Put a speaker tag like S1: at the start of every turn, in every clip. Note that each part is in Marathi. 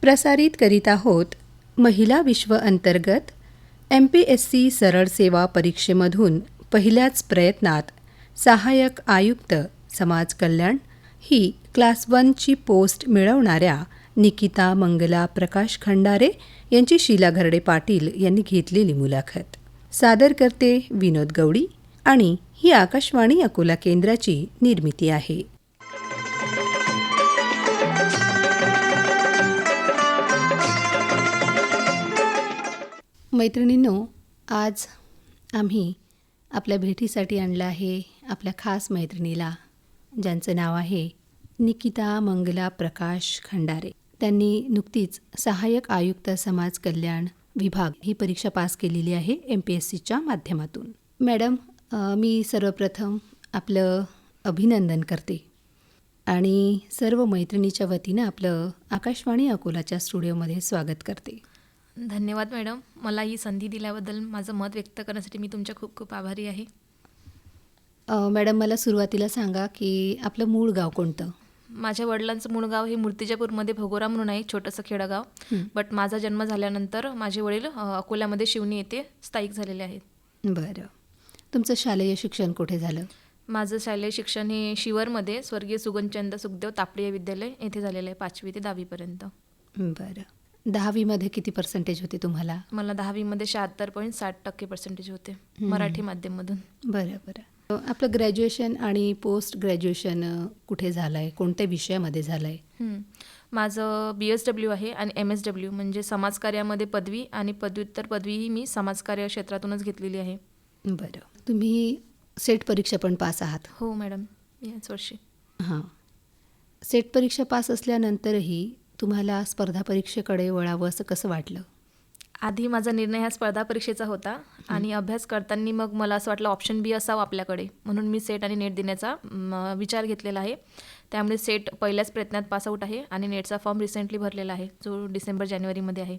S1: प्रसारित करीत आहोत महिला विश्व अंतर्गत MPSC सरळ सेवा परीक्षेमधून पहिल्याच प्रयत्नात सहाय्यक आयुक्त समाज कल्याण ही क्लास 1ची पोस्ट मिळवणाऱ्या निकिता मंगला प्रकाश खंडारे यांची शीला घरडे पाटील यांनी घेतलेली मुलाखत. सादर करते विनोद गवडी आणि ही आकाशवाणी अकोला केंद्राची निर्मिती आहे. मैत्रिणींनो, आज आम्ही आपल्या भेटीसाठी आणलं आहे आपल्या खास मैत्रिणीला, ज्यांचं नाव आहे निकिता मंगला प्रकाश खंडारे. त्यांनी नुकतीच सहाय्यक आयुक्त समाज कल्याण विभाग ही परीक्षा पास केलेली आहे MPSCच्या माध्यमातून. मॅडम, मी सर्वप्रथम आपलं अभिनंदन करते आणि सर्व मैत्रिणीच्या वतीनं आपलं आकाशवाणी अकोलाच्या स्टुडिओमध्ये स्वागत करते.
S2: धन्यवाद मॅडम. मला ही संधी दिल्याबद्दल माझं मत व्यक्त करण्यासाठी मी तुमच्या खूप खूप आभारी आहे.
S1: मॅडम, मला सुरुवातीला सांगा की आपलं मूळ गाव कोणतं?
S2: माझ्या वडिलांचं मूळ गाव हे मूर्तिजापूरमध्ये भोगोरा म्हणून आहे, छोटंसं खेडगाव. बट माझा जन्म झाल्यानंतर माझे वडील अकोल्यामध्ये शिवणी येथे स्थायिक झालेले आहेत.
S1: बरं. तुमचं शालेय शिक्षण कुठे झालं?
S2: माझं शालेय शिक्षण हे शिवरमध्ये स्वर्गीय सुगंधचंद सुखदेव तापडीय विद्यालय येथे झालेलं आहे 5वी ते 10वीपर्यंत.
S1: बरं. 10वीमध्ये किती पर्सेंटेज होते तुम्हाला?
S2: मला 10वीमध्ये 76.60% होते मराठी माध्यममधून.
S1: बरं बरं. आपलं ग्रॅज्युएशन आणि पोस्ट ग्रॅज्युएशन कुठे झालं आहे, कोणत्या विषयामध्ये झालं आहे?
S2: माझं BSW आहे आणि MSW म्हणजे समाजकार्यामध्ये पदवी आणि पदव्युत्तर पदवीही मी समाजकार्य क्षेत्रातूनच घेतलेली आहे.
S1: बरं. तुम्ही सेट परीक्षा पण पास आहात?
S2: हो मॅडम, याच वर्षी.
S1: हां. सेट परीक्षा पास असल्यानंतरही तुम्हाला स्पर्धा परीक्षेकडे वळावं असं कसं वाटलं?
S2: आधी माझा निर्णय हा स्पर्धा परीक्षेचा होता आणि अभ्यास करताना मग मला असं वाटलं ऑप्शन B असावं आपल्याकडे, म्हणून मी सेट आणि नेट देण्याचा विचार घेतलेला आहे. त्यामुळे सेट पहिल्याच प्रयत्नात पासआउट आहे आणि नेटचा फॉर्म रिसेंटली भरलेला आहे, जो डिसेंबर-जानेवारीमध्ये आहे.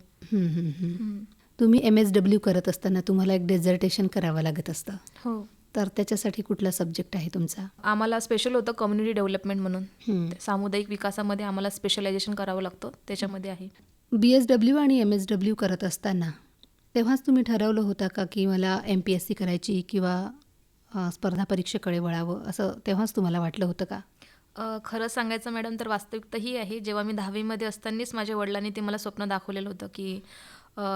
S1: तुम्ही MSW करत असताना तुम्हाला एक डेझर्टेशन करावं लागत असतं.
S2: हो.
S1: तर त्याच्यासाठी कुठला सब्जेक्ट आहे तुमचा?
S2: आम्हाला स्पेशल होतं कम्युनिटी डेव्हलपमेंट म्हणून. सामुदायिक विकासामध्ये आम्हाला स्पेशलायझेशन करावं लागतं, त्याच्यामध्ये आहे.
S1: BSW आणि MSW करत असताना तेव्हाच तुम्ही ठरवलं होतं का की मला MPSC करायची किंवा स्पर्धा परीक्षेकडे वळावं, असं तेव्हाच तुम्हाला वाटलं होतं का?
S2: खरं सांगायचं मॅडम तर वास्तविकता ही आहे, जेव्हा मी 10वीमध्ये असतानाच माझ्या वडिलांनी ते मला स्वप्न दाखवलेलं होतं की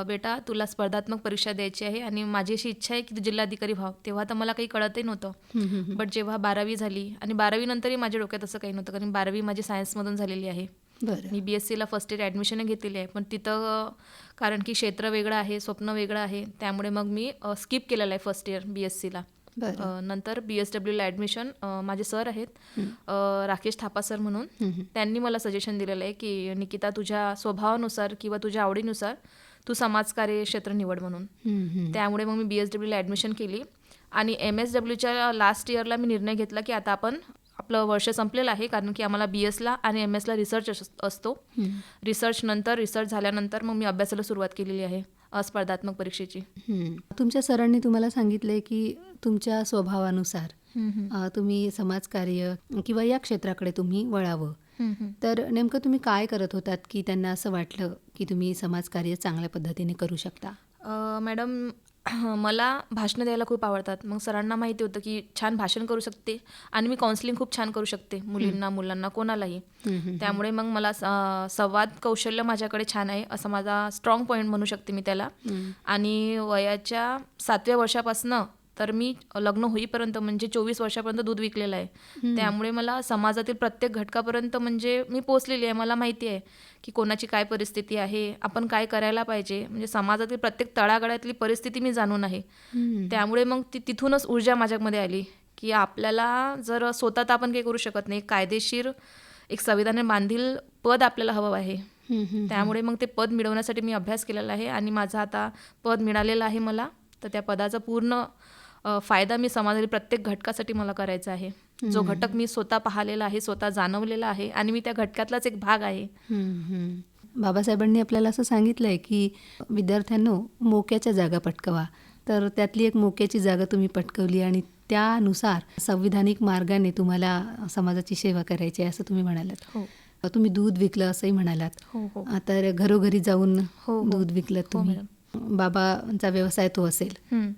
S2: बेटा तुला स्पर्धात्मक परीक्षा द्यायची आहे आणि माझी अशी इच्छा आहे की तू जिल्हाधिकारी व्हाव. तेव्हा तर मला काही कळतही नव्हतं. बट जेव्हा 12वी झाली आणि 12वीनंतरही माझ्या डोक्यात असं काही नव्हतं, कारण 12वी माझी सायन्समधून झालेली आहे. मी BSCला फर्स्ट इयर ॲडमिशन घेतलेली आहे, पण तिथं कारण की क्षेत्र वेगळं आहे, स्वप्न वेगळं आहे, त्यामुळे मग मी स्किप केलेलं आहे फर्स्ट इयर BSCला. नंतर BSWला ॲडमिशन माझे सर आहेत राकेश थापा सर म्हणून, त्यांनी मला सजेशन दिलेलं आहे की निकिता तुझ्या स्वभावानुसार किंवा तुझ्या आवडीनुसार तू समाजकार्य क्षेत्र निवड म्हणून. त्यामुळे मग मी BSWला ॲडमिशन केली आणि MSWच्या लास्ट इयरला मी निर्णय घेतला की आता आपण आपलं वर्ष संपलेलं आहे, कारण की आम्हाला BSला आणि MSला रिसर्च असतो. रिसर्च झाल्यानंतर मग मी अभ्यासाला सुरुवात केलेली आहे स्पर्धात्मक परीक्षेची.
S1: तुमच्या सरांनी तुम्हाला सांगितलंय की तुमच्या स्वभावानुसार तुम्ही समाजकार्य किंवा या क्षेत्राकडे तुम्ही वळावं. तर नेमकं तुम्ही काय करत होतात की त्यांना असं वाटलं की तुम्ही समाजकार्य चांगल्या पद्धतीने करू शकता?
S2: मॅडम, मला भाषणं द्यायला खूप आवडतात. मग सरांना माहिती होतं की छान भाषण करू शकते आणि मी काउन्सिलिंग खूप छान करू शकते, मुलींना मुलांना कोणालाही. त्यामुळे मग मला संवाद कौशल्य माझ्याकडे छान आहे, असं माझा स्ट्रॉंग पॉईंट म्हणू शकते मी त्याला. आणि वयाच्या 7व्या वर्षापासनं तर मी लग्न होईपर्यंत म्हणजे 24 वर्षापर्यंत दूध विकलेलं आहे. त्यामुळे मला समाजातील प्रत्येक घटकापर्यंत म्हणजे मी पोचलेली आहे. मला माहिती आहे की कोणाची काय परिस्थिती आहे, आपण काय करायला पाहिजे, म्हणजे समाजातील प्रत्येक तळागाळातली परिस्थिती मी जाणून आहे. त्यामुळे मग तिथूनच ऊर्जा माझ्यामध्ये आली की आपल्याला जर स्वतः तर आपण काही करू शकत नाही, कायदेशीर एक संविधानाने बांधील पद आपल्याला हवं आहे. त्यामुळे मग ते पद मिळवण्यासाठी मी अभ्यास केलेला आहे आणि माझा आता पद मिळालेलं आहे मला. तर त्या पदाचा पूर्ण फायदा मी समाजातील प्रत्येक घटकासाठी मला करायचा आहे. जो घटक मी स्वतः पाहिलेला आहे, स्वतः जाणवलेला आहे आणि मी त्या घटकातलाच एक भाग आहे.
S1: बाबासाहेबांनी आपल्याला असं सांगितलंय की विद्यार्थ्यांनो मोक्याच्या जागा पटकवा. तर त्यातली एक मोक्याची जागा तुम्ही पटकवली आणि त्यानुसार संविधानिक मार्गाने तुम्हाला समाजाची सेवा करायची आहे असं तुम्ही म्हणालात.
S2: हो.
S1: तुम्ही दूध विकलं असंही म्हणालात.
S2: हो हो
S1: तर घरोघरी जाऊन
S2: हो.
S1: दूध विकलं
S2: हो
S1: तुम्ही. बाबांचा व्यवसाय तो असेल.
S2: हं.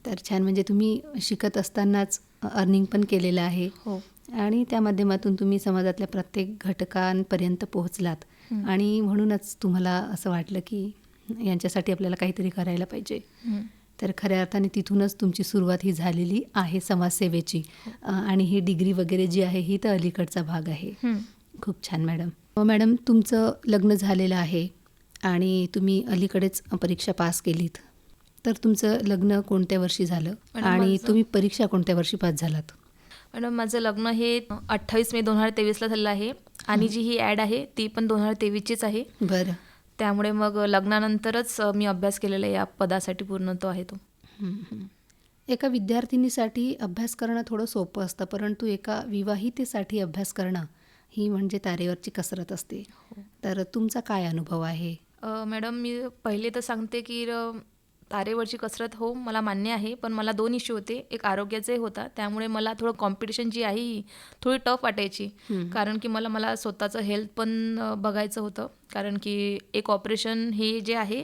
S1: तर छान. म्हणजे तुम्ही शिकत असतानाच अर्निंग पण केलेलं आहे
S2: हो
S1: आणि त्या माध्यमातून तुम्ही समाजातल्या प्रत्येक घटकांपर्यंत पोहोचलात
S2: हं.
S1: आणि म्हणूनच तुम्हाला असं वाटलं की यांच्यासाठी आपल्याला काहीतरी करायला पाहिजे.
S2: हं.
S1: तर खऱ्या अर्थाने तिथूनच तुमची सुरुवात ही झालेली आहे समाजसेवेची. आणि ही डिग्री वगैरे जी आहे ही तर अलीकडचा भाग आहे.
S2: हं.
S1: खूप छान मॅडम. मॅडम, तुमचं लग्न झालेलं आहे आणि तुम्ही अलीकडेच परीक्षा पास केलीत. तर तुमचं लग्न कोणत्या वर्षी झालं
S2: मॅडम,
S1: आणि
S2: माझं-
S1: तुम्ही परीक्षा कोणत्या वर्षी पास झालात?
S2: मॅडम, माझं लग्न हे 28 मे 2023ला झालं आहे आणि जी ही ॲड आहे ती पण 2023चीच आहे.
S1: बरं.
S2: त्यामुळे मग लग्नानंतरच मी अभ्यास केलेला आहे या पदासाठी पूर्ण तो आहे तो.
S1: एका विद्यार्थिनीसाठी अभ्यास करणं थोडं सोपं असतं, परंतु एका विवाहितेसाठी अभ्यास करणं ही म्हणजे तारेवरची कसरत असते. तर तुमचा काय अनुभव आहे?
S2: मॅडम, मी पहिले तर सांगते की तारेवरची कसरत हो मला मान्य आहे, पण मला 2 इश्यू होते. एक आरोग्याचाही होता, त्यामुळे मला थोडं कॉम्पिटिशन जी आहे ही थोडी टफ वाटायची. कारण की मला स्वतःचं हेल्थ पण बघायचं होतं. कारण की एक ऑपरेशन हे जे आहे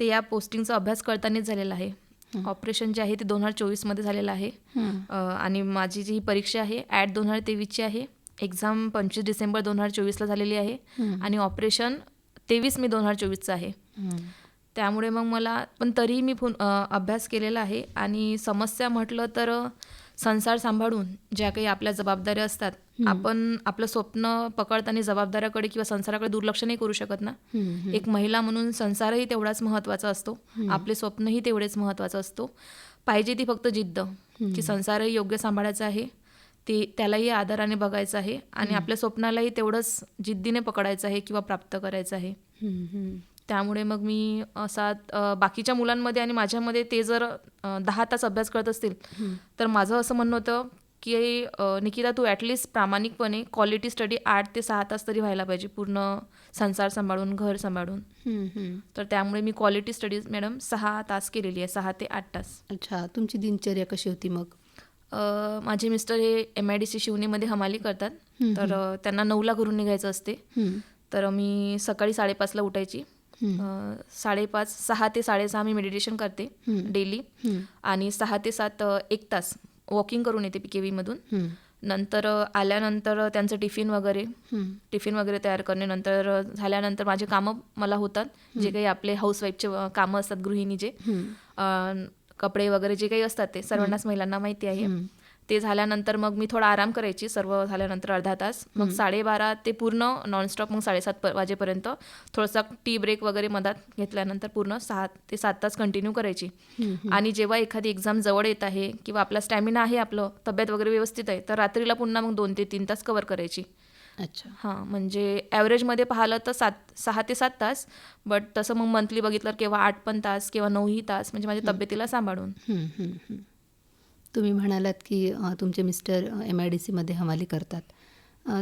S2: ते या पोस्टिंगचा अभ्यास करतानाच झालेला आहे. ऑपरेशन जे आहे ते 2024मध्ये झालेलं आहे. आणि माझी जी परीक्षा आहे ॲट 2023ची आहे. एक्झाम 25 डिसेंबर 2024ला झालेली आहे आणि ऑपरेशन 23 मे 2024चं आहे. त्यामुळे मग मला पण तरीही मी अभ्यास केलेला आहे. आणि समस्या म्हटलं तर संसार सांभाळून ज्या काही आपल्या जबाबदाऱ्या असतात, आपण आपलं स्वप्न पकडताना जबाबदाऱ्याकडे किंवा संसाराकडे दुर्लक्ष नाही करू शकत ना. एक महिला म्हणून संसारही तेवढाच महत्त्वाचा असतो, आपले स्वप्नही तेवढेच महत्त्वाचं असतो. पाहिजे ती फक्त जिद्द की संसारही योग्य सांभाळायचा आहे, त्यालाही आदराने बघायचं आहे आणि आपल्या स्वप्नालाही तेवढंच जिद्दीने पकडायचं आहे किंवा प्राप्त करायचं आहे. त्यामुळे मग मी असा बाकीच्या मुलांमध्ये आणि माझ्यामध्ये ते जर 10 तास अभ्यास करत असतील तर माझं असं म्हणणं होतं की निकिता, तू ॲटलिस्ट प्रामाणिकपणे क्वालिटी स्टडी 8 ते 6 तास तरी व्हायला पाहिजे, पूर्ण संसार सांभाळून, घर सांभाळून. तर त्यामुळे मी क्वालिटी स्टडीज मॅडम 6 तास केलेली आहे, 6 ते 8 तास.
S1: अच्छा. तुमची दिनचर्या कशी होती मग?
S2: माझे मिस्टर हे MIDC शिवणीमध्ये हमाली करतात. तर त्यांना 9ला घरून निघायचं असते. तर मी सकाळी 5:30ला उठायची. 6 ते 6:30 मी मेडिटेशन करते डेली. आणि 6 ते 7 1 तास वॉकिंग करून येते PKV मधून. नंतर आल्यानंतर त्यांचं टिफिन वगैरे तयार करणे. नंतर झाल्यानंतर माझे कामं मला होतात, जे काही आपले हाऊसवाईफचे कामं असतात, गृहिणी कपडे वगैरे जे काही असतात ते सर्वांनाच महिलांना माहिती आहे. ते झाल्यानंतर मग मी थोडा आराम करायची, सर्व झाल्यानंतर अर्धा तास. मग 12:30 ते पूर्ण नॉनस्टॉप मग 7:30 वाजेपर्यंत थोडासा टी ब्रेक वगैरे मधात घेतल्यानंतर पूर्ण 6 ते 7 तास कंटिन्यू करायची. आणि जेव्हा एखादी एक्झाम जवळ येत आहे किंवा आपला स्टॅमिना आहे, आपलं तब्येत वगैरे व्यवस्थित आहे, तर रात्रीला पुन्हा मग 2 ते 3 तास कव्हर करायची.
S1: अच्छा.
S2: हां, म्हणजे ॲव्हरेजमध्ये पाहिलं तर 6 ते 7 तास. बट तसं मग मंथली बघितलं केव्हा 8 पण तास किंवा 9ही तास, म्हणजे माझ्या तब्येतीला सांभाळून.
S1: तुम्ही म्हणालात की तुमचे मिस्टर MIDCमध्ये हमाली करतात.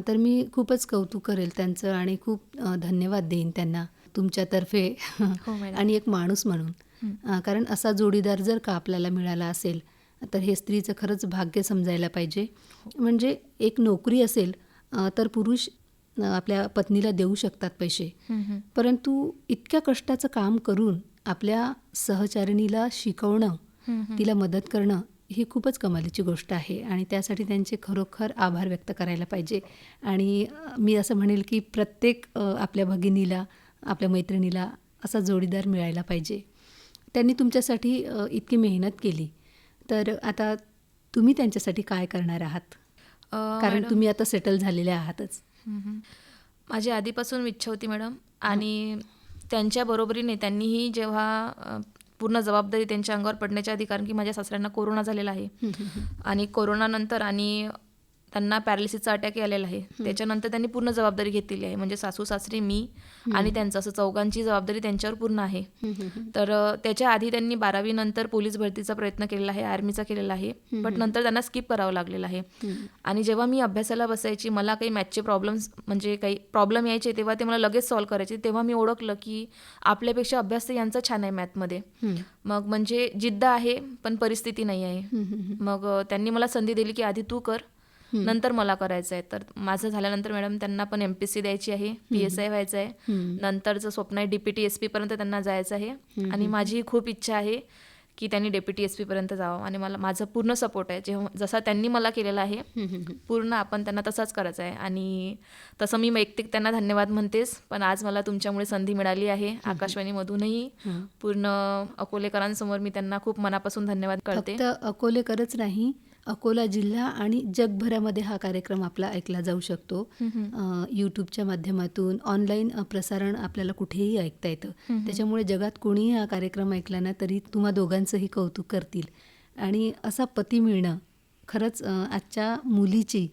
S1: तर मी खूपच कौतुक करेल त्यांचं आणि खूप धन्यवाद देईन त्यांना तुमच्यातर्फे
S2: हो मॅडम.
S1: आणि एक माणूस म्हणून. कारण असा जोडीदार जर का आपल्याला मिळाला असेल तर हे स्त्रीचं खरंच भाग्य समजायला पाहिजे. म्हणजे एक नोकरी असेल तर पुरुष आपल्या पत्नीला देऊ शकतात पैसे, परंतु इतक्या कष्टाचं काम करून आपल्या सहचारिणीला शिकवणं, तिला मदत करणं ही खूपच कमालीची गोष्ट आहे आणि त्यासाठी त्यांचे खरोखर आभार व्यक्त करायला पाहिजे. आणि मी असं म्हणेल की प्रत्येक आपल्या भगिनीला, आपल्या मैत्रिणीला असा जोडीदार मिळायला पाहिजे. त्यांनी तुमच्यासाठी इतकी मेहनत केली, तर आता तुम्ही त्यांच्यासाठी काय करणार आहात? कारण तुम्ही आता सेटल झालेले आहातच.
S2: माझी आधीपासून इच्छा होती मॅडम. आणि त्यांच्या बरोबरीने त्यांनीही जेव्हा पूर्ण जबाबदारी त्यांच्या अंगावर पडण्याच्या आधी, कारण की माझ्या सासऱ्यांना कोरोना झालेला आहे आणि कोरोनानंतर आणि त्यांना पॅरालिसिसचा अटॅक आलेला आहे, त्याच्यानंतर त्यांनी पूर्ण जबाबदारी घेतलेली आहे. म्हणजे सासू सासरे, मी आणि त्यांचं, असं चौघांची जबाबदारी त्यांच्यावर पूर्ण आहे. तर त्याच्या आधी त्यांनी 12वी नंतर पोलीस भरतीचा प्रयत्न केलेला आहे, आर्मीचा केलेला आहे, बट नंतर त्यांना स्किप करावं लागलेलं आहे. आणि जेव्हा मी अभ्यासाला बसायची, मला काही मॅथचे प्रॉब्लेम्स, म्हणजे काही प्रॉब्लेम यायचे, तेव्हा ते मला लगेच सॉल्व्ह करायचे. तेव्हा मी ओळखलं की आपल्यापेक्षा अभ्यास तर यांचा छान आहे मॅथमध्ये. मग म्हणजे जिद्द आहे पण परिस्थिती नाही आहे. मग त्यांनी मला संधी दिली की आधी तू कर, नंतर मला करायचं आहे. तर माझं झाल्यानंतर मॅडम त्यांना पण MPSC द्यायची आहे, PSI व्हायचं आहे. नंतरचं स्वप्न आहे DPT SP पर्यंत त्यांना जायचं आहे. आणि माझी खूप इच्छा आहे की त्यांनी डेप्युटी SP पर्यंत जावं आणि मला माझं पूर्ण सपोर्ट आहे. जेव्हा जसा त्यांनी मला केलेला आहे पूर्ण आपण त्यांना तसाच करायचा आहे. आणि तसं मी वैयक्तिक त्यांना धन्यवाद म्हणतेच, पण आज मला तुमच्यामुळे संधी मिळाली आहे आकाशवाणीमधूनही. पूर्ण अकोलेकरांसमोर मी त्यांना खूप मनापासून धन्यवाद करते.
S1: फक्त अकोलेकरच नाही, अकोला जिल्हा आणि जगभरामध्ये हा कार्यक्रम आपला ऐकला जाऊ शकतो. यूट्यूबच्या माध्यमातून ऑनलाईन प्रसारण आपल्याला कुठेही ऐकता येतं. त्याच्यामुळे जगात कोणीही हा कार्यक्रम ऐकला ना तरी तुम्हा दोघांचंही कौतुक करतील. आणि असा पती मिळणं खरंच आजच्या मुलीची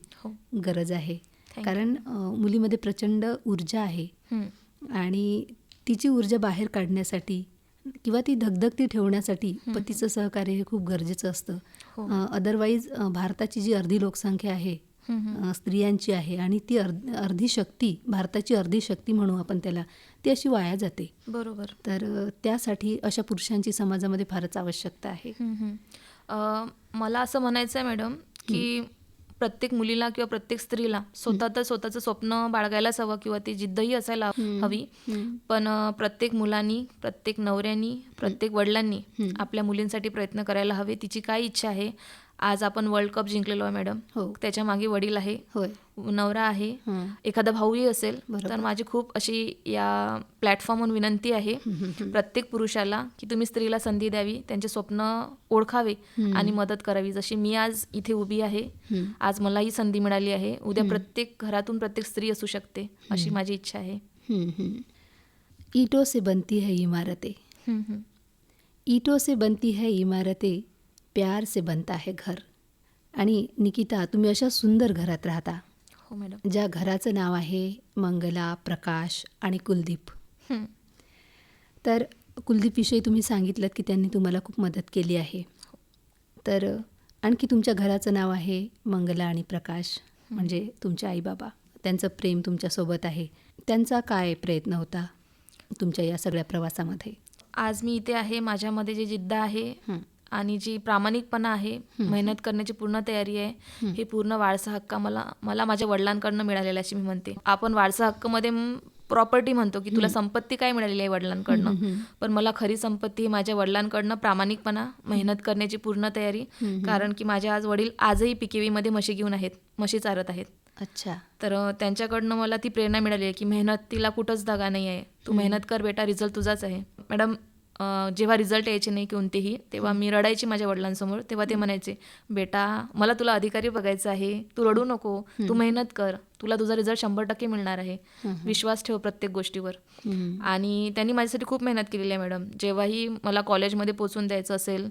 S1: गरज आहे. कारण मुलीमध्ये प्रचंड ऊर्जा आहे आणि तिची ऊर्जा बाहेर काढण्यासाठी किंवा ती धगधगती ठेवण्यासाठी पतीचं सहकार्य हे खूप गरजेचं असतं. अदरवाईज भारताची जी अर्धी लोकसंख्या आहे स्त्रियांची आहे आणि ती अर्धी शक्ती, भारताची अर्धी शक्ती म्हणू आपण त्याला, ती अशी वाया जाते.
S2: बरोबर.
S1: तर त्यासाठी अशा पुरुषांची समाजामध्ये फारच आवश्यकता आहे.
S2: मला असं म्हणायचं आहे मॅडम की प्रत्येक मुलीला किंवा प्रत्येक स्त्रीला स्वतःचं स्वप्न बाळगायलाच हवं किंवा ती जिद्दही असायला हवी. पण प्रत्येक मुलांनी, प्रत्येक नवऱ्यांनी, प्रत्येक वडिलांनी आपल्या मुलींसाठी प्रयत्न करायला हवे. तिची काय इच्छा आहे. आज आपण वर्ल्ड कप जिंकलेलो आहे मॅडम, त्याच्या मागे वडील आहे, नवरा आहे, एखादा भाऊही असेल. तर माझी खूप अशी या प्लॅटफॉर्मवर विनंती आहे प्रत्येक पुरुषाला की तुम्ही स्त्रीला संधी द्यावी, त्यांचे स्वप्न ओळखावे आणि मदत करावी. जशी मी आज इथे उभी आहे, आज मलाही संधी मिळाली आहे, उद्या प्रत्येक घरातून प्रत्येक स्त्री असू शकते, अशी माझी इच्छा आहे.
S1: ईंटों से बनती है इमारतें, ईंटों से बनती है इमारतें, प्यार से बनता है घर. आणि निकिता, तुम्ही अशा सुंदर घरात राहता.
S2: हो मॅडम.
S1: ज्या घराचं नाव आहे मंगला, प्रकाश आणि कुलदीप. तर कुलदीपविषयी तुम्ही सांगितलं की त्यांनी तुम्हाला खूप मदत केली आहे. तर आणखी तुमच्या घराचं नाव आहे मंगला आणि प्रकाश, म्हणजे तुमचे आईबाबा. त्यांचं प्रेम तुमच्यासोबत आहे. त्यांचा काय प्रयत्न होता तुमच्या या सगळ्या प्रवासामध्ये?
S2: आज मी इथे आहे, माझ्यामध्ये जी जिद्द आहे आणि जी प्रामाणिकपणा आहे, मेहनत करण्याची पूर्ण तयारी आहे, हे पूर्ण वारसा हक्क मला माझ्या वडिलांकडनं मिळालेला अशी मी म्हणते. आपण वारसा हक्कमध्ये प्रॉपर्टी म्हणतो की तुला संपत्ती काय मिळालेली आहे वडिलांकडनं, पण मला खरी संपत्ती ही माझ्या वडिलांकडनं प्रामाणिकपणा, मेहनत करण्याची पूर्ण तयारी. कारण की माझे आज वडील आजही PKVमध्ये म्हशी घेऊन आहेत, म्हशी चारत आहेत.
S1: अच्छा.
S2: तर त्यांच्याकडनं मला ती प्रेरणा मिळाली आहे की मेहनतीला कुठंच दगा नाही आहे, तू मेहनत कर बेटा, रिझल्ट तुझाच आहे. मॅडम, जेव्हा रिझल्ट यायचे नाही कोणतेही, तेव्हा मी रडायची माझ्या वडिलांसमोर. तेव्हा ते म्हणायचे, बेटा मला तुला अधिकारी बघायचं आहे, तू रडू नको, तू मेहनत कर, तुला तुझा रिझल्ट 100% मिळणार आहे, विश्वास ठेव प्रत्येक गोष्टीवर. आणि त्यांनी माझ्यासाठी खूप मेहनत केलेली आहे मॅडम. जेव्हाही मला कॉलेजमध्ये पोचून द्यायचं असेल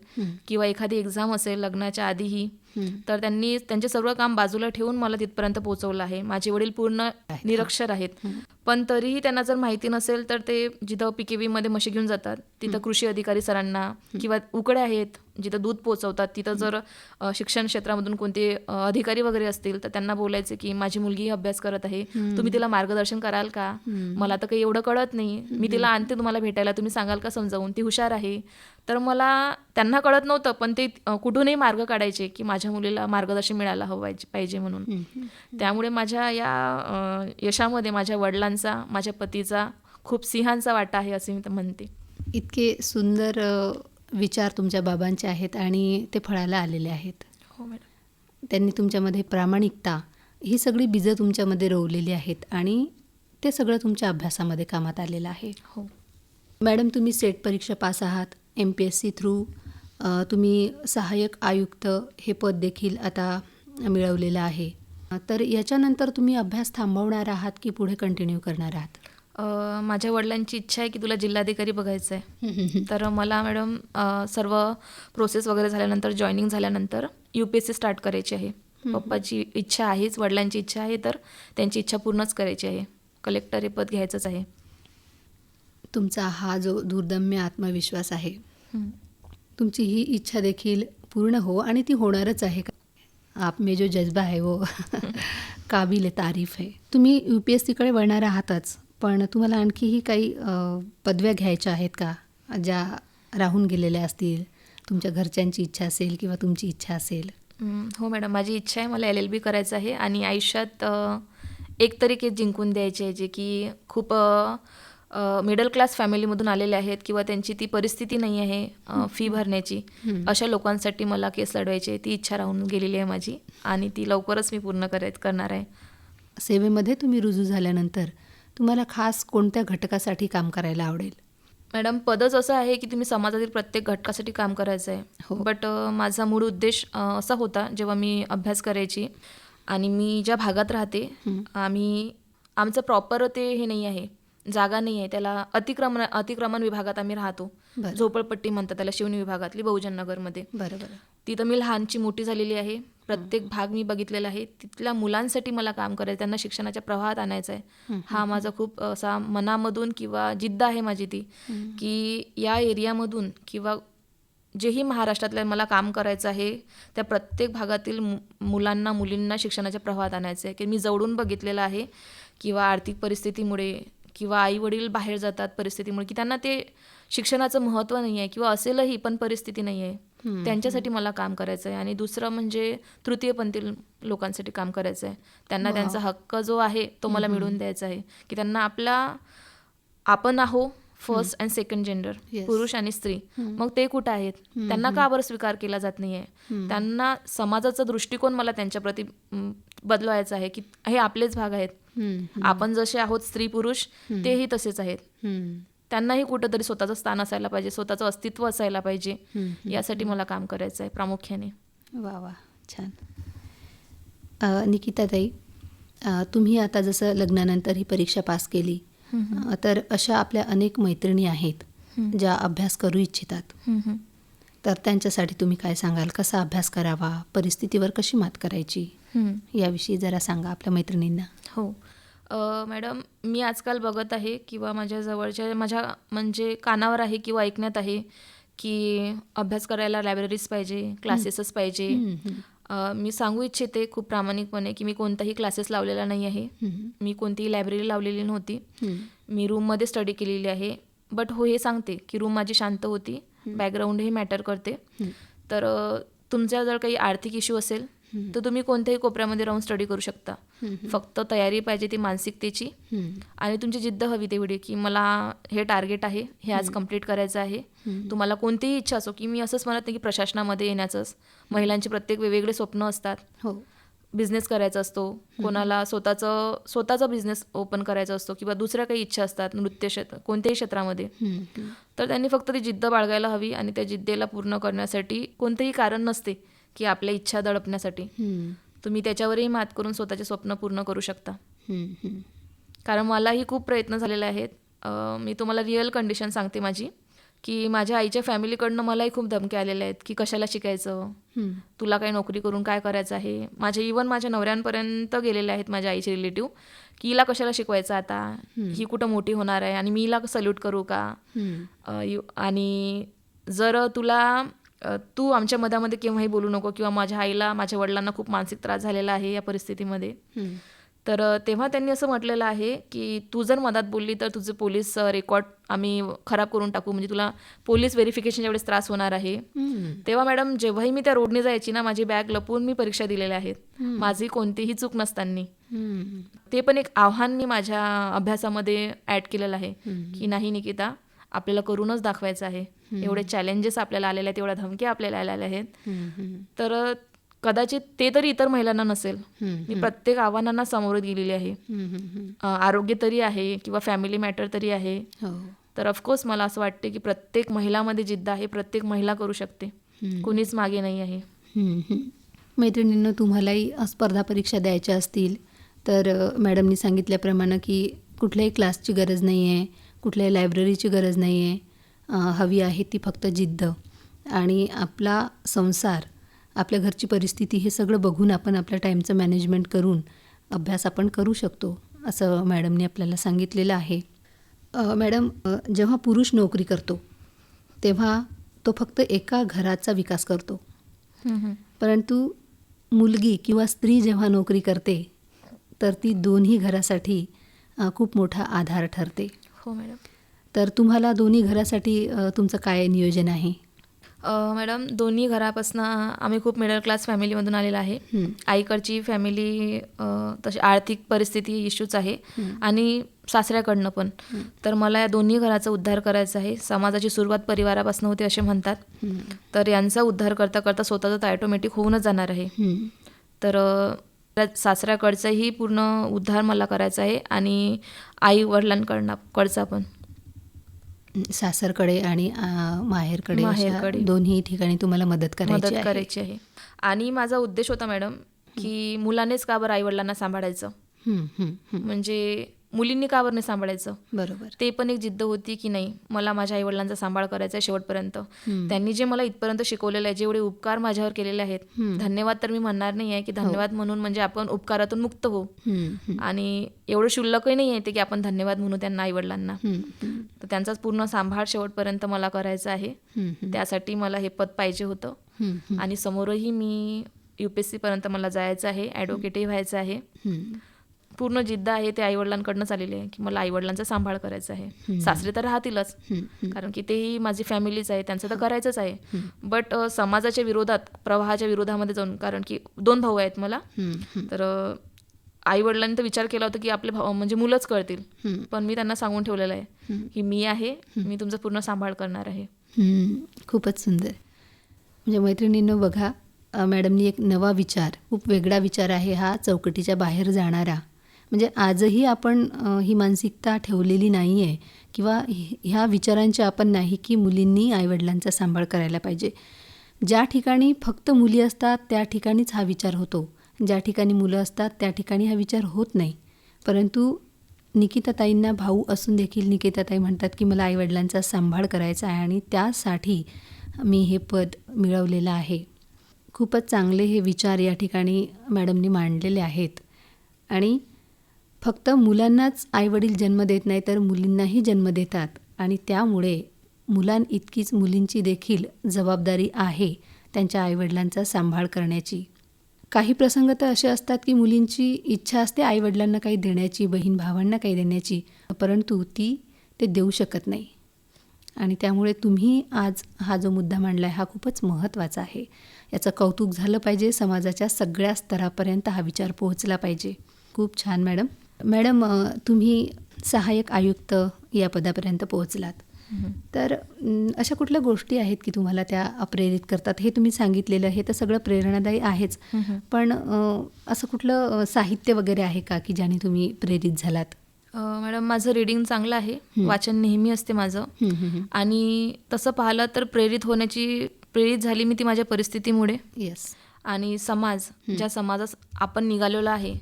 S2: किंवा एखादी एक्झाम असेल लग्नाच्या आधीही, तर त्यांनी त्यांचे सर्व काम बाजूला ठेवून मला तिथपर्यंत पोहोचवलं आहे. माझे वडील पूर्ण निरक्षर आहेत, पण तरीही त्यांना जर माहिती नसेल तर ते जिथं PKVमध्ये म्हशी घेऊन जातात तिथं कृषी अधिकारी सरांना किंवा उकड्या आहेत जिथं दूध पोचवतात, तिथं जर शिक्षण क्षेत्रामधून कोणते अधिकारी वगैरे असतील तर त्यांना बोलायचे की माझी मुलगी अभ्यास करत आहे, तुम्ही तिला मार्गदर्शन कराल का, मला तर काही एवढं कळत नाही, मी तिला आणते तुम्हाला भेटायला, तुम्ही सांगाल का समजावून, ती हुशार आहे. तर मला त्यांना कळत नव्हतं, पण ते कुठूनही मार्ग काढायचे की माझ्या मुलीला मार्गदर्शन मिळायला हवं पाहिजे म्हणून. त्यामुळे माझ्या या यशामध्ये माझ्या वडिलांचा, माझ्या पतीचा खूप सिंहांचा वाटा आहे असे मी तर म्हणते.
S1: इतके सुंदर विचार तुमच्या बाबांचे आहेत आणि ते फळाला आलेले आहेत.
S2: हो मॅडम.
S1: त्यांनी तुमच्यामध्ये प्रामाणिकता ही सगळी बीजं तुमच्यामध्ये रोवलेली आहेत आणि ते सगळं तुमच्या अभ्यासामध्ये कामात आलेलं आहे.
S2: हो
S1: मॅडम, तुम्ही सेट परीक्षा पास आहात, MPSC थ्रू तुम्ही सहाय्यक आयुक्त हे पद देखील आता मिळवलेलं आहे. तर याच्यानंतर तुम्ही अभ्यास थांबवणार आहात की पुढे कंटिन्यू करणार आहात?
S2: माझ्या वडिलांची इच्छा आहे की तुला जिल्हाधिकारी बघायचं आहे. तर मला मॅडम सर्व प्रोसेस वगैरे झाल्यानंतर, जॉईनिंग झाल्यानंतर UPSC स्टार्ट करायची आहे. पप्पाची इच्छा आहेच, वडिलांची इच्छा आहे, तर त्यांची इच्छा पूर्णच करायची आहे. कलेक्टर हे पद घ्यायचंच आहे.
S1: तुमचा हा जो दुर्दम्य आत्मविश्वास आहे, तुमची ही इच्छा देखील पूर्ण हो आणि ती होणारच आहे. आप में जो जज्बा है वो काबिल तारीफ है. तुम्ही UPSCकडे वळणार आहातच, पण तुम्हाला आणखीही काही पदव्या घ्यायच्या आहेत का, ज्या राहून गेलेल्या असतील, तुमच्या घरच्यांची इच्छा असेल किंवा तुमची इच्छा असेल?
S2: हो मॅडम, माझी इच्छा आहे, मला LLB करायचं आहे आणि आयुष्यात एक तरी केस जिंकून द्यायची आहे, जे की खूप मिडल क्लास फॅमिलीमधून आलेले आहेत किंवा त्यांची ती परिस्थिती नाही आहे फी भरण्याची. अशा लोकांसाठी मला केस लढवायची आहे. ती इच्छा राहून गेलेली आहे माझी आणि ती लवकरच मी पूर्ण करणार आहे.
S1: सेवेमध्ये तुम्ही रुजू झाल्यानंतर तुम्हाला खास कोणत्या घटकासाठी काम करायला आवडेल?
S2: मॅडम, पदच असं आहे की तुम्ही समाजातील प्रत्येक घटकासाठी काम करायचं आहे.
S1: हो.
S2: बट माझा मूळ उद्देश असा होता, जेव्हा मी अभ्यास करायची आणि मी ज्या भागात राहते, आमचं प्रॉपर ते हे नाही आहे, जागा नाही आहे, त्याला अतिक्रमण विभागात आम्ही राहतो.
S1: बरं.
S2: झोपडपट्टी म्हणतात त्याला, शिवनी विभागातली, बहुजन नगरमध्ये.
S1: बरं.
S2: तिथं मी लहानची मोठी झालेली आहे. प्रत्येक भाग मी बघितलेला आहे. तिथल्या मुलांसाठी मला काम करायचं, त्यांना शिक्षणाच्या प्रवाहात आणायचं आहे. हा माझा खूप असा मनामधून किंवा जिद्द आहे माझी ती, की या एरियामधून किंवा जेही महाराष्ट्रातल्या मला काम करायचं आहे, त्या प्रत्येक भागातील मुलांना मुलींना शिक्षणाच्या प्रवाहात आणायचं आहे. की मी जवळून बघितलेलं आहे किंवा आर्थिक परिस्थितीमुळे किंवा आई वडील बाहेर जातात परिस्थितीमुळे, की त्यांना ते शिक्षणाचं महत्त्व नाही आहे किंवा असेलही पण परिस्थिती नाही आहे. त्यांच्यासाठी मला काम करायचं आहे. आणि दुसरं म्हणजे तृतीयपंथी लोकांसाठी काम करायचं आहे. त्यांना त्यांचा हक्क जो आहे तो मला मिळवून द्यायचा आहे, की त्यांना आपण आहो फर्स्ट अँड सेकंड जेंडर, पुरुष आणि स्त्री, मग ते कुठं आहेत, त्यांना का बरं स्वीकार केला जात नाही आहे. त्यांना समाजाचा दृष्टिकोन मला त्यांच्याप्रती बदलवायचा आहे, की हे आपलेच भाग आहेत. आपण जसे आहोत स्त्री पुरुष, तेही तसेच आहेत. त्यांनाही कुठंतरी स्वतःचं स्थान असायला पाहिजे, स्वतःचं अस्तित्व असायला पाहिजे. यासाठी मला काम करायचं आहे प्रामुख्याने.
S1: वा, छान. निकिताताई, तुम्ही आता जसं लग्नानंतर ही परीक्षा पास केली, तर अशा आपल्या अनेक मैत्रिणी आहेत ज्या अभ्यास करू इच्छितात, तर त्यांच्यासाठी तुम्ही काय सांगाल? कसा अभ्यास करावा, परिस्थितीवर कशी मात करायची, याविषयी जरा सांगा आपल्या मैत्रिणींना.
S2: हो मॅडम, मी आजकाल बघत आहे किंवा माझ्या जवळच्या माझ्या म्हणजे कानावर आहे किंवा ऐकण्यात आहे की अभ्यास करायला लायब्ररीज पाहिजे, क्लासेसच पाहिजे. मी सांगू इच्छिते खूप प्रामाणिकपणे की मी कोणताही क्लासेस लावलेला नाही आहे. मी कोणतीही लायब्ररी लावलेली नव्हती. मी रूममध्ये स्टडी केलेली आहे. बट हे सांगते की रूम माझी शांत होती, बॅकग्राऊंड हे मॅटर करते. तर तुमचा जर काही आर्थिक इश्यू असेल तर तुम्ही कोणत्याही कोपऱ्यामध्ये राहून स्टडी करू शकता. फक्त तयारी पाहिजे ती मानसिकतेची आणि तुमची जिद्द हवी तेवढी, की मला हे टार्गेट आहे, हे आज कंप्लीट करायचं आहे. तुम्हाला कोणतीही इच्छा असो, की मी असंच म्हणत नाही की प्रशासनामध्ये येण्याचंच, महिलांचे प्रत्येक वेगवेगळे स्वप्न असतात.
S1: हो,
S2: बिझनेस करायचा असतो, कोणाला स्वतःचा बिझनेस ओपन करायचा असतो किंवा दुसऱ्या काही इच्छा असतात, नृत्य क्षेत्र, कोणत्याही क्षेत्रामध्ये. तर त्यांनी फक्त ती जिद्द बाळगायला हवी आणि त्या जिद्देला पूर्ण करण्यासाठी कोणतेही कारण नसते की आपल्या इच्छा दडपण्यासाठी. तुम्ही त्याच्यावरही मात करून स्वतःचे स्वप्न पूर्ण करू शकता. कारण मलाही खूप प्रयत्न झालेले आहेत. मी तुम्हाला रिअल कंडिशन सांगते माझी, की माझ्या आईच्या फॅमिलीकडनं मलाही खूप धमक्या आलेल्या आहेत की कशाला शिकायचं, तुला काही नोकरी करून काय करायचं आहे. माझ्या नवऱ्यांपर्यंत गेलेले आहेत माझ्या आईचे रिलेटिव्ह, की हिला कशाला शिकवायचं आता, ही कुठं मोठी होणार आहे आणि मी हिला सल्यूट करू का. आणि जर तू आमच्या मधामध्ये केव्हाही बोलू नको किंवा माझ्या आईला, माझ्या वडिलांना खूप मानसिक त्रास झालेला आहे या परिस्थितीमध्ये. तर तेव्हा त्यांनी असं म्हटलेलं आहे की तू जर मधात बोलली तर तुझे पोलीस रेकॉर्ड आम्ही खराब करून टाकू, म्हणजे तुला पोलीस व्हेरिफिकेशनच्या वेळेस त्रास होणार आहे. तेव्हा मॅडम जेव्हाही मी त्या रोडने जायची ना, माझी बॅग लपवून मी परीक्षा दिलेल्या आहेत, माझी कोणतीही चूक नसताना. ते पण एक आव्हान मी माझ्या अभ्यासामध्ये ॲड केलेलं आहे की नाही निकिता, आपल्याला करूनच दाखवायचं आहे. एवढे चॅलेंजेस आपल्याला आलेले आहेत, एवढ्या धमक्या आपल्याला आलेल्या आहेत. तर कदाचित ते तरी इतर महिलांना नसेल. मी प्रत्येक आव्हानांना सामोरं गेलेली आहे. आरोग्य तरी आहे किंवा फॅमिली मॅटर तरी आहे. तर ऑफकोर्स मला असं वाटते की प्रत्येक महिलामध्ये जिद्द आहे, प्रत्येक महिला करू शकते, कुणीच मागे नाही आहे.
S1: मैत्रिणींनो, तुम्हालाही स्पर्धा परीक्षा द्यायच्या असतील तर मॅडमनी सांगितल्याप्रमाणे की कुठल्याही क्लासची गरज नाही आहे, कुठल्याही लायब्ररीची गरज नाही आहे. हवी आहे ती फक्त जिद्द आणि आपला संसार, आपल्या घरची परिस्थिती हे सगळं बघून आपण आपल्या टाईमचं मॅनेजमेंट करून अभ्यास आपण करू शकतो, असं मॅडमनी आपल्याला सांगितलेलं आहे. मॅडम, जेव्हा पुरुष नोकरी करतो तेव्हा तो फक्त एका घराचा विकास करतो, परंतु मुलगी किंवा स्त्री जेव्हा नोकरी करते तर ती दोन्ही घरासाठी खूप मोठा आधार ठरते.
S2: हो मॅडम.
S1: तर तुम्हाला दोन्ही घरासाठी तुमचं काय नियोजन आहे?
S2: मॅडम दोन्ही घरापासून आम्ही खूप मिडल क्लास फॅमिलीमधून आलेला आहे. आईकडची फॅमिली तशी आर्थिक परिस्थिती इश्यूच आहे आणि सासऱ्याकडनं पण. तर मला या दोन्ही घराचा उद्धार करायचा आहे. समाजाची सुरुवात परिवारापासून होते असे म्हणतात. तर यांचा उद्धार करता करता स्वतःचा तर ॲटोमॅटिक होऊनच जाणार आहे. तर सासऱ्याकडचाही पूर्ण उद्धार मला करायचा आहे आणि आई वडिलांकडचा पण.
S1: सासरकडे आणि माहेरकडे अशा
S2: माहेरकडे.
S1: दोन्ही ठिकाणी तुम्हाला मदत करायची आहे.
S2: करायची आहे. आणि माझा उद्देश होता मॅडम की मुलानेच का बरं आईवडिलांना सांभाळायचं, म्हणजे मुलींनी का बरं नाही सांभाळायचं.
S1: बरोबर.
S2: ते पण एक जिद्द होती की नाही मला माझ्या आईवडिलांचा सांभाळ करायचा आहे शेवटपर्यंत. त्यांनी जे मला इथपर्यंत शिकवलेलं आहे, जेवढे उपकार माझ्यावर केलेले आहेत, धन्यवाद तर मी म्हणणार नाही आहे की धन्यवाद म्हणून म्हणजे आपण उपकारातून मुक्त होऊ. आणि एवढं शुल्लकही नाही आहे की आपण धन्यवाद म्हणू त्यांना आईवडिलांना. तर त्यांचाच पूर्ण सांभाळ शेवटपर्यंत मला करायचा आहे. त्यासाठी मला हे पद पाहिजे होतं. आणि समोरही मी UPSC पर्यंत मला जायचं आहे, ॲडव्होकेटही व्हायचं आहे. पूर्ण जिद्द आहे ते आईवडिलांकडनंच आलेली आहे की मला आईवडिलांचा सांभाळ करायचा आहे. सासरे तर राहतीलच, कारण की तेही माझी फॅमिलीच आहे, त्यांचं तर करायचंच आहे. बट समाजाच्या विरोधात, प्रवाहाच्या विरोधामध्ये जाऊन, कारण की 2 भाऊ आहेत मला. तर आईवडिलांनी तर विचार केला होता की आपले भाऊ म्हणजे मुलंच करतील, पण मी त्यांना सांगून ठेवलेलं आहे की मी आहे, मी तुमचा पूर्ण सांभाळ करणार आहे.
S1: खूपच सुंदर. म्हणजे मैत्रिणींनो बघा, मॅडमनी एक नवा विचार, खूप वेगळा विचार आहे हा, चौकटीच्या बाहेर जाणारा. म्हणजे आजही आपण ही मानसिकता ठेवलेली नाही आहे किंवा ह्या विचारांचे आपण नाही की मुलींनी आईवडिलांचा सांभाळ करायला पाहिजे. ज्या ठिकाणी फक्त मुली असतात त्या ठिकाणीच हा विचार होतो, ज्या ठिकाणी मुलं असतात त्या ठिकाणी हा विचार होत नाही. परंतु निकिताताईंना भाऊ असून देखील निकिताताई म्हणतात की मला आईवडिलांचा सांभाळ करायचा आहे आणि त्यासाठी मी हे पद मिळवलेलं आहे. खूपच चांगले हे विचार या ठिकाणी मॅडमनी मांडलेले आहेत. आणि फक्त मुलांनाच आईवडील जन्म देत नाही तर मुलींनाही जन्म देतात आणि त्यामुळे मुलांइतकीच मुलींची देखील जबाबदारी आहे त्यांच्या आईवडिलांचा सांभाळ करण्याची. काही प्रसंग तर असे असतात की मुलींची इच्छा असते आईवडिलांना काही देण्याची, बहीण भावांना काही देण्याची, परंतु ते देऊ शकत नाही. आणि त्यामुळे तुम्ही आज हा जो मुद्दा मांडला आहे हा खूपच महत्त्वाचा आहे. याचं कौतुक झालं पाहिजे. समाजाच्या सगळ्या स्तरापर्यंत हा विचार पोहोचला पाहिजे. खूप छान मॅडम. मॅडम, तुम्ही सहाय्यक आयुक्त या पदापर्यंत पोहोचलात. तर अशा कुठल्या गोष्टी आहेत की तुम्हाला त्या प्रेरित करतात? हे तुम्ही सांगितलेलं हे तर सगळं प्रेरणादायी आहेच, पण असं कुठलं साहित्य वगैरे आहे का की ज्याने तुम्ही प्रेरित झालात?
S2: मॅडम, माझं रीडिंग चांगलं आहे, वाचन नेहमी असते माझं. आणि तसं पाहिलं तर प्रेरित झाली मी ती माझ्या परिस्थितीमुळे.
S1: येस.
S2: आणि समाज, ज्या समाजात आपण निघालेलो आहे,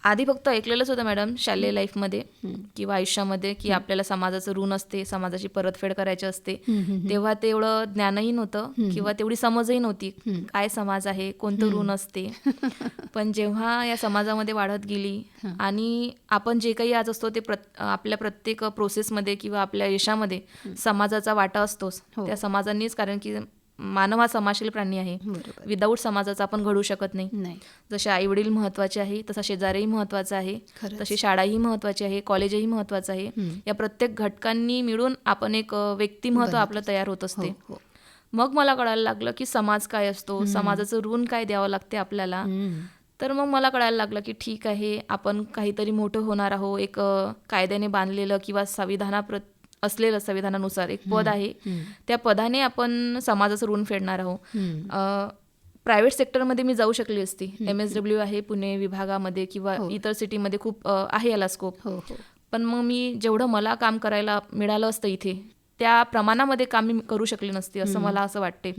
S2: आधी फक्त ऐकलेलंच होतं मॅडम शालेय लाईफमध्ये किंवा आयुष्यामध्ये की आपल्याला समाजाचं ऋण असते, समाजाची परतफेड करायची असते. तेव्हा ते एवढं ज्ञानही नव्हतं किंवा तेवढी समजही नव्हती काय समाज आहे, कोणतं ऋण असते. पण जेव्हा या समाजामध्ये वाढत गेली आणि आपण जे काही आज असतो ते आपल्या प्रत्येक प्रोसेसमध्ये किंवा आपल्या यशामध्ये समाजाचा वाटा असतोच. त्या समाजांनीच, कारण की मानव हा समाजशील प्राणी आहे. विदाऊट समाजाचा आपण घडू शकत नाही. जसे आई वडील महत्वाचे आहे तसा शेजारीही महत्वाचा आहे, तशी शाळाही महत्वाची आहे, कॉलेजही महत्वाचं आहे. या प्रत्येक घटकांनी मिळून आपण एक व्यक्तिमत्व आपलं तयार होत असते. मग मला कळायला लागलं की समाज काय असतो, समाजाचं ऋण काय द्यावं लागते आपल्याला. तर मग मला कळायला लागलं की ठीक आहे, आपण काहीतरी मोठं होणार आहोत. एक कायद्याने बांधलेलं किंवा असलेलं संविधानानुसार एक पद आहे, त्या पदाने आपण समाजाचं ऋण फेडणार आहोत. प्रायव्हेट सेक्टरमध्ये मी जाऊ शकली असती. MSW आहे पुणे विभागामध्ये किंवा इतर सिटीमध्ये खूप आहे याला स्कोप. पण मग मी जेवढं मला काम करायला मिळालं असतं इथे त्या प्रमाणामध्ये काम मी करू शकले नसते असं मला असं वाटते.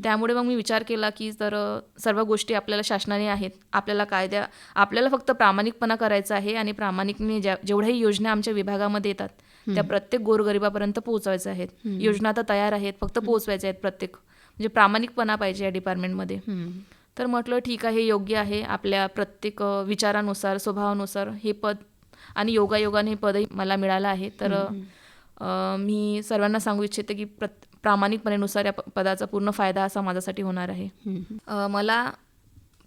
S2: त्यामुळे मग मी विचार केला की तर सर्व गोष्टी आपल्याला शासनाने आहेत, आपल्याला फक्त प्रामाणिकपणा करायचा आहे आणि प्रामाणिकपणे जेवढ्याही योजना आमच्या विभागामध्ये येतात त्या प्रत्येक गोरगरिबापर्यंत पोहोचवायच्या आहेत. योजना तर तयार आहेत, फक्त पोहोचवायच्या आहेत प्रत्येक, म्हणजे प्रामाणिकपणा पाहिजे या डिपार्टमेंटमध्ये. तर म्हटलं ठीक आहे, योग्य आहे, आपल्या प्रत्येक विचारानुसार स्वभावानुसार हे पद आणि योगायोगाने हे पदही मला मिळालं आहे. तर मी सर्वांना सांगू इच्छिते की प्रामाणिकपणेनुसार या पदाचा पूर्ण फायदा हा समाजासाठी होणार आहे. मला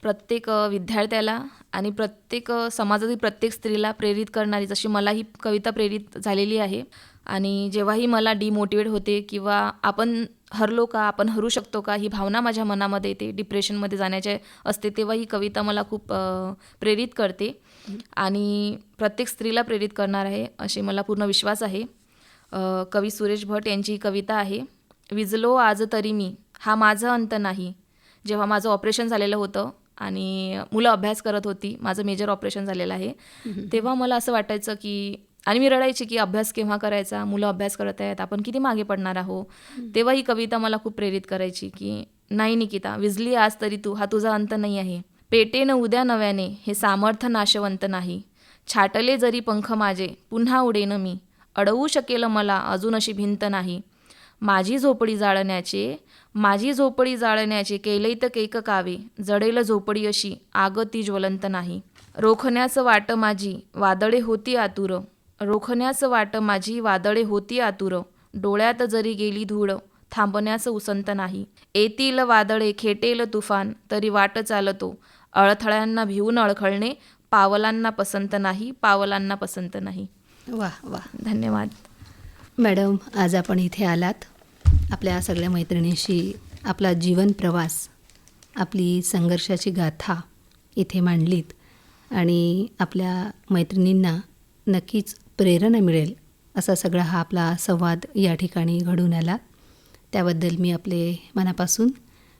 S2: प्रत्येक विद्यार्थ्याला आणि प्रत्येक समाजातील प्रत्येक स्त्रीला प्रेरित करणारी जशी मला ही कविता प्रेरित झालेली आहे. आणि जेव्हाही मला डिमोटिवेट होते किंवा आपण हरलो का, आपण हरू शकतो का, ही भावना माझ्या मनामध्ये येते. डिप्रेशनमध्ये जाण्याचे असते तेव्हा ही कविता मला खूप प्रेरित करते आणि प्रत्येक स्त्रीला प्रेरित करणार आहे असे मला पूर्ण विश्वास आहे. कवी सुरेश भट यांची ही कविता आहे. विजलो आज तरी मी, हा माझा अंत नाही. जेव्हा माझं ऑपरेशन झालेलं होतं आणि मुलं अभ्यास करत होती, माझं मेजर ऑपरेशन झालेलं आहे, तेव्हा मला असं वाटायचं की, आणि मी रडायची की अभ्यास केव्हा करायचा, मुलं अभ्यास करत आहेत, आपण किती मागे पडणार आहो. तेव्हा ही कविता मला खूप प्रेरित करायची की नाही निकिता, विजली आज तरी तू, हा तुझा अंत नाही आहे. पेटेन उद्या नव्याने, हे सामर्थ्य नाशवंत नाही. छाटले जरी पंख माझे, पुन्हा उडेन मी. अडवू शकेल मला अजून अशी भिंत नाही. माझी झोपडी जाळण्याचे केलैत कैक कावे. जडेल झोपडी अशी, आग ती ज्वलंत नाही. रोखण्याचं वाट माझी वादळे होती आतुर. डोळ्यात जरी गेली धूळ, थांबण्याचं उसंत नाही. येतील वादळे खेटेल तुफान, तरी वाट चालतो. अडथळ्यांना भिवून अडखळणे, पावलांना पसंत नाही.
S1: वाह वाह.
S2: धन्यवाद.
S1: मॅडम, आज आपण इथे आलात, आपल्या सगळ्या मैत्रिणींशी आपला जीवन प्रवास, आपली संघर्षाची गाथा इथे मांडलीत आणि आपल्या मैत्रिणींना नक्कीच प्रेरणा मिळेल असा सगळा हा आपला संवाद या ठिकाणी घडून आला. त्याबद्दल मी आपले मनापासून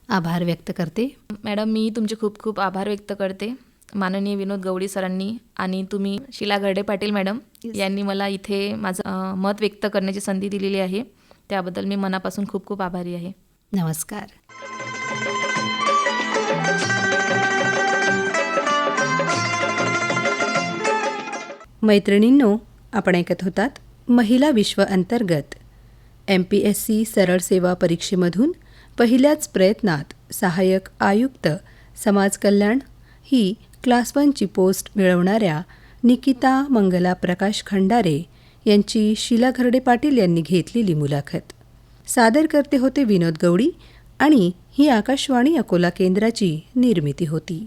S1: आभार व्यक्त करते.
S2: मॅडम, मी तुमचे खूप खूप आभार व्यक्त करते. माननीय विनोद गवळी सरांनी आणि तुम्ही शीला घरडे पाटील मॅडम यांनी मला इथे माझं मत व्यक्त करण्याची संधी दिलेली आहे. त्याबद्दल मी मनापासून खूप खूप आभारी आहे.
S1: नमस्कार. मैत्रिणींनो, आपण ऐकत होतात महिला विश्व अंतर्गत MPSC सरळ सेवा परीक्षेमधून पहिल्याच प्रयत्नात सहाय्यक आयुक्त समाज कल्याण ही क्लास 1ची पोस्ट मिळवणाऱ्या निकिता मंगला प्रकाश खंडारे यांची शीला घरडे पाटील यांनी घेतलेली मुलाखत. सादर करते होते विनोद गवळी आणि ही आकाशवाणी अकोला केंद्राची निर्मिती होती.